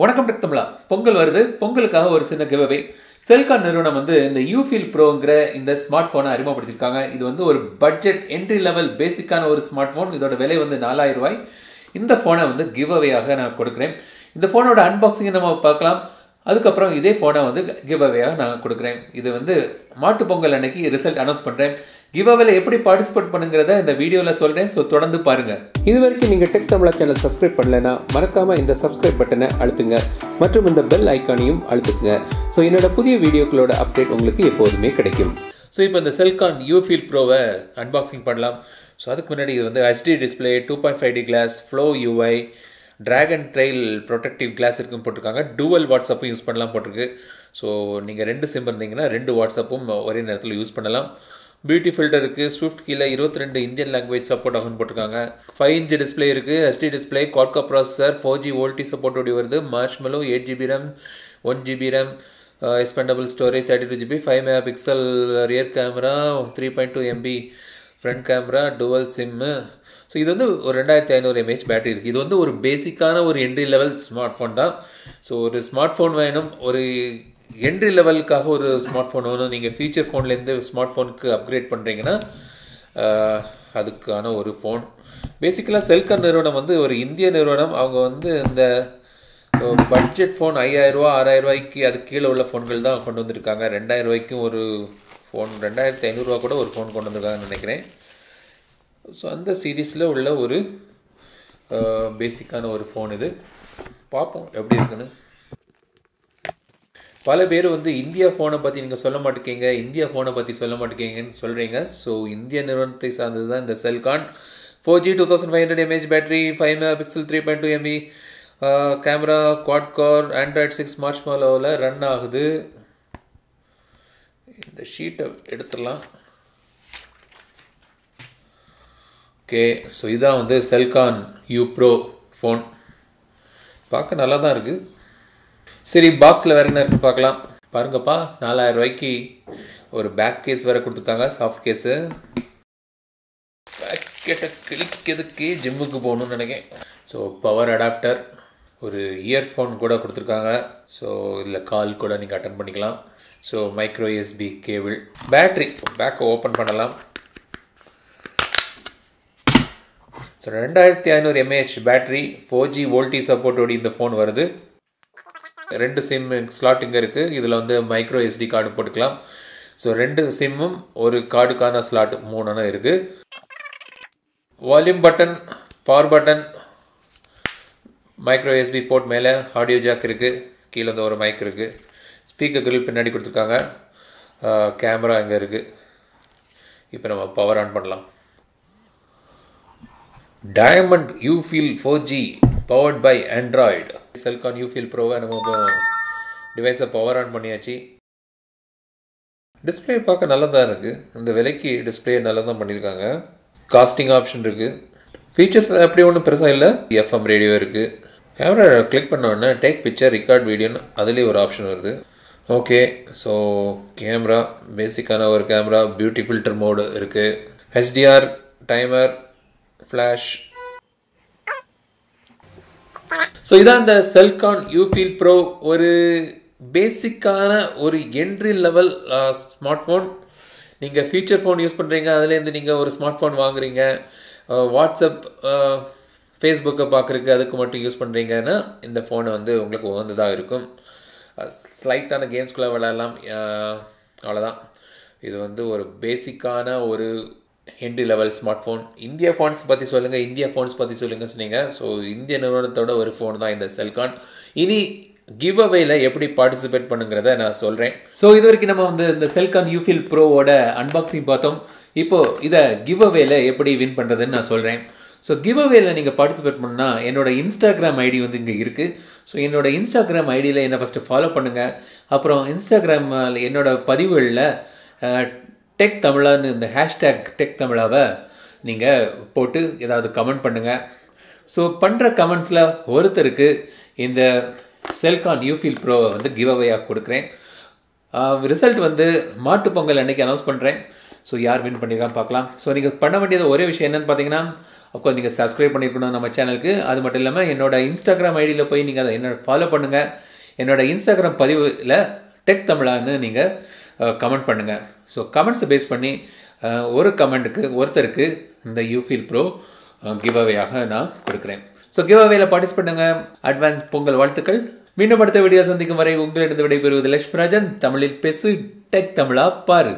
வணக்கம் டெக் பொங்கல் வருது. பொங்கலுக்காக ஒரு சின்ன கிவ்அவே. செல்கான் நிறுவனம் வந்து இந்த யூஃபீல் ப்ரோங்கிற இந்த ஸ்மார்ட் போனை அறிமுகப்படுத்தியிருக்காங்க. இது வந்து ஒரு பட்ஜெட் என்ட்ரி லெவல் பேசிக்கான ஒரு ஸ்மார்ட் போன். இதோட விலை வந்து 4000 ரூபாய். இந்த போனை வந்து கிவ்அவேயாக நான் கொடுக்குறேன். இந்த போனோட அன்பாக்சிங்கை நம்ம பார்க்கலாம். அதுக்கப்புறம் இதே போனை வந்து கிவ்அவேயாக நான் கொடுக்குறேன். இது வந்து மாட்டு பொங்கல் அன்னைக்கு ரிசல்ட் அனௌன்ஸ் பண்ணுறேன். கிவ்அவேல எப்படி பார்ட்டிசிபேட் பண்ணுங்கிறத இந்த வீடியோவில் சொல்கிறேன். ஸோ தொடர்ந்து பாருங்கள். இது வரைக்கும் நீங்கள் டெக் தமிழா சேனல் சப்ஸ்கிரைப் பண்ணலைன்னா மறக்காமல் இந்த சப்ஸ்கிரைப் பட்டனை அழுத்துங்க மற்றும் இந்த பெல் ஐக்கானையும் அழுத்துக்குங்க. ஸோ என்னோட புதிய வீடியோக்களோட அப்டேட் உங்களுக்கு எப்போதுமே கிடைக்கும். ஸோ இப்போ இந்த செல்கான் யூஃபீல் ப்ரோவை அன்பாக்சிங் பண்ணலாம். ஸோ அதுக்கு முன்னாடி இது வந்து HD display, 2.5D glass, flow UI, dragon trail protective glass இருக்குன்னு போட்டிருக்காங்க. டூவல் வாட்ஸ்அப்பும் யூஸ் பண்ணலாம் போட்டிருக்கு. ஸோ நீங்கள் 2 சிம் இருந்தீங்கன்னா 2 வாட்ஸ்அப்பும் ஒரே நேரத்தில் யூஸ் பண்ணலாம். பியூட்டி ஃபில்டர் இருக்குது. ஸ்விஃப்ட் கீழே 22 இந்தியன் லாங்குவேஜ் சப்போர்ட் ஆகுன்னு போட்டிருக்காங்க. 5" டிஸ்பிளே இருக்குது. HD display, quad core processor, 4G VoLTE support ஓடி வருது. Marshmallow 8GB RAM, 1GB RAM, expandable storage 32GB, 5 megapixel rear camera, 3.2 MB front camera, dual sim. So இது வந்து ஒரு 2500 mAh பேட்டரி இருக்குது. இது வந்து ஒரு பேசிக்கான ஒரு என்ட்ரி லெவல் ஸ்மார்ட் ஃபோன் தான். ஸோ ஒரு ஸ்மார்ட் ஃபோன் வேணும், ஒரு என்ட்ரி லெவலுக்காக ஒரு ஸ்மார்ட் ஃபோன் வேணும். நீங்கள் ஃபீச்சர் ஃபோன்லேருந்து ஸ்மார்ட் ஃபோனுக்கு அப்கிரேட் பண்ணுறீங்கன்னா அதுக்கான ஒரு ஃபோன். பேசிக்கலாக செல்கான் நிறுவனம் வந்து ஒரு இந்திய நிறுவனம். அவங்க வந்து இந்த பட்ஜெட் ஃபோன் 5000 ரூபா 6000 ரூபாய்க்கு அதுக்கு கீழே உள்ள ஃபோன்கள் தான் கொண்டு வந்திருக்காங்க. 2000 ரூபாய்க்கும் ஒரு ஃபோன், 2500 ரூபா கூட ஒரு ஃபோன் கொண்டு வந்திருக்காங்கன்னு நினைக்கிறேன். ஸோ அந்த சீரீஸில் உள்ள ஒரு பேசிக்கான ஒரு ஃபோன் இது. பார்ப்போம் எப்படி இருக்குன்னு. பல பேர் வந்து இந்தியா ஃபோனை பற்றி நீங்கள் சொல்ல மாட்டேங்க, இந்தியா ஃபோனை பற்றி சொல்ல மாட்டேங்கன்னு சொல்கிறீங்க. ஸோ இந்திய நிறுவனத்தை சார்ந்தது தான் இந்த Celkon. 4G 2500 mAh battery, 5 megapixel 3.2 MB camera, quad core, android 6 மார்ஷ்மெலோவில் ரன் ஆகுது. இந்த ஷீட்டை எடுத்துடலாம். ஓகே, ஸோ இதான் வந்து செல்கான் யூ ப்ரோ ஃபோன். பார்க்க நல்லா தான் இருக்குது. சரி, பாக்ஸில் வேறு என்ன இருக்குன்னு பார்க்கலாம். பாருங்கப்பா, 4000 ரூபாய்க்கு ஒரு பேக் கேஸ் வேறு கொடுத்துருக்காங்க, சாஃப்ட் கேஸு. பேக்கெட்டை கிளிக்கிறதுக்கு ஜிம்முக்கு போகணுன்னு நினைக்கிறேன். ஸோ பவர் அடாப்டர், ஒரு இயர்ஃபோன் கூட கொடுத்துருக்காங்க. ஸோ இதில் கால் கூட நீங்கள் அட்டன் பண்ணிக்கலாம். So micro USB cable, battery, பேக்கை ஓப்பன் பண்ணலாம். So 2500 mAh battery, 4G VoLTE சப்போர்ட்டோடு இந்த ஃபோன் வருது. 2 சிம் ஸ்லாட் இங்கே இருக்குது. இதில் வந்து மைக்ரோ SD கார்டு போட்டுக்கலாம். ஸோ 2 சிம்மும் ஒரு கார்டுக்கான ஸ்லாட் 3 இருக்குது. Volume button, power button, micro USB port மேலே, ஆடியோ ஜாக் இருக்குது. கீழே வந்து ஒரு மைக் இருக்குது. ஸ்பீக்கர் கிரில் பின்னாடி கொடுத்துருக்காங்க. கேமரா இங்கே இருக்குது. இப்போ நம்ம பவர் ஆன் பண்ணலாம். Diamond Ufeel 4G powered by android. Celkon Ufeel ப்ரோவை நம்ம டிவைஸை பவர் ஆன் பண்ணியாச்சு. டிஸ்பிளே பார்க்க நல்லா தான் இருக்குது. இந்த விலைக்கு டிஸ்பிளே நல்லா தான் பண்ணியிருக்காங்க. காஸ்டிங் ஆப்ஷன் இருக்குது. ஃபீச்சர்ஸ் அப்படி ஒன்றும் பெருசாக இல்லை. FM ரேடியோ இருக்குது. கேமரா கிளிக் பண்ணோடனே டேக் பிக்சர், ரெக்கார்ட் வீடியோன்னு அதுலேயே ஒரு ஆப்ஷன் வருது. ஓகே, ஸோ கேமரா பேசிக்கான ஒரு கேமரா, பியூட்டி ஃபில்டர் மோடு இருக்குது. HDR, timer, flash. ஸோ இதான் இந்த செல்கான் யூஃபீல் ப்ரோ. ஒரு பேசிக்கான ஒரு என்ட்ரி லெவல் ஸ்மார்ட் ஃபோன். நீங்கள் ஃபீச்சர் ஃபோன் யூஸ் பண்ணுறீங்க, அதுலேருந்து நீங்கள் ஒரு ஸ்மார்ட் ஃபோன் வாங்குறீங்க, வாட்ஸ்அப், ஃபேஸ்புக்கை பார்க்குறதுக்கு அதுக்கு மட்டும் யூஸ் பண்ணுறீங்கன்னா இந்த ஃபோனை வந்து உங்களுக்கு உகந்ததாக இருக்கும். ஸ்லைட்டான கேம்ஸ்குள்ளே விளையாடலாம், அவ்வளோதான். இது வந்து ஒரு பேசிக்கான ஒரு entry level smart phone. India phones பற்றி சொல்லுங்கள், இந்தியா ஃபோன்ஸ் பற்றி சொல்லுங்கள் சொன்னீங்க. ஸோ இந்திய நிறுவனத்தோட ஒரு ஃபோன் தான் இந்த செல்கான். இனி கிவ் அவேல எப்படி பார்ட்டிசிபேட் பண்ணுங்கிறத நான் சொல்கிறேன். ஸோ இது வரைக்கும் நம்ம வந்து இந்த செல்கான் யூஃபீல் ப்ரோவோட அன்பாக்சிங் பார்த்தோம். இப்போது இதை கிவ் அவேல எப்படி வின் பண்ணுறதுன்னு நான் சொல்கிறேன். ஸோ கிவ் அவேல நீங்கள் பார்ட்டிசிபேட் பண்ணால் என்னோடய இன்ஸ்டாகிராம் ஐடி வந்து இங்கே இருக்குது. ஸோ என்னோடய இன்ஸ்டாகிராம் ஐடியில் என்னை ஃபஸ்ட்டு ஃபாலோ பண்ணுங்கள். அப்புறம் இன்ஸ்டாகிராமில் என்னோடய பதிவுகளில் டெக் தமிழான்னு இந்த ஹேஷ்டேக் டெக் தமிழாவை நீங்கள் போட்டு ஏதாவது கமெண்ட் பண்ணுங்கள். ஸோ பண்ணுற கமெண்ட்ஸில் ஒருத்தருக்கு இந்த செல்கான் யூஃபீல் ப்ரோவை வந்து கிவ் அவேயாக கொடுக்குறேன். ரிசல்ட் வந்து மாட்டு பொங்கல் அன்றைக்கி அனௌன்ஸ் பண்ணுறேன். ஸோ யார் வின் பண்ணியிருக்கான்னு பார்க்கலாம். ஸோ நீங்கள் பண்ண வேண்டியது ஒரே விஷயம் என்னென்னு பார்த்தீங்கன்னா, அப்கோர்ஸ் நீங்கள் சப்ஸ்கிரைப் பண்ணியிருக்கணும் நம்ம சேனலுக்கு. அது மட்டும் இல்லாமல் என்னோட இன்ஸ்டாகிராம் ஐடியில் போய் நீங்கள் அதை என்ன ஃபாலோ பண்ணுங்கள். என்னோட இன்ஸ்டாகிராம் பதிவில் டெக் தமிழான்னு நீங்கள் கமெண்ட் பண்ணுங்கள். ஸோ கமெண்ட்ஸை பேஸ் பண்ணி ஒரு கமெண்ட்டுக்கு ஒருத்தருக்கு இந்த யூஃபீல் ப்ரோ கிவ் அவேயாக நான் கொடுக்குறேன். ஸோ கிவ் அவேல பார்ட்டிசிபேட் பண்ணுங்க. அட்வான்ஸ் பொங்கல் வாழ்த்துக்கள். மீண்டும் அடுத்த வீடியோ சந்திக்கும் வரை உங்களிடம் விடைபெறுவது லட்சுமிராஜன். தமிழில் பேசு, டெக் தமிழா பாரு.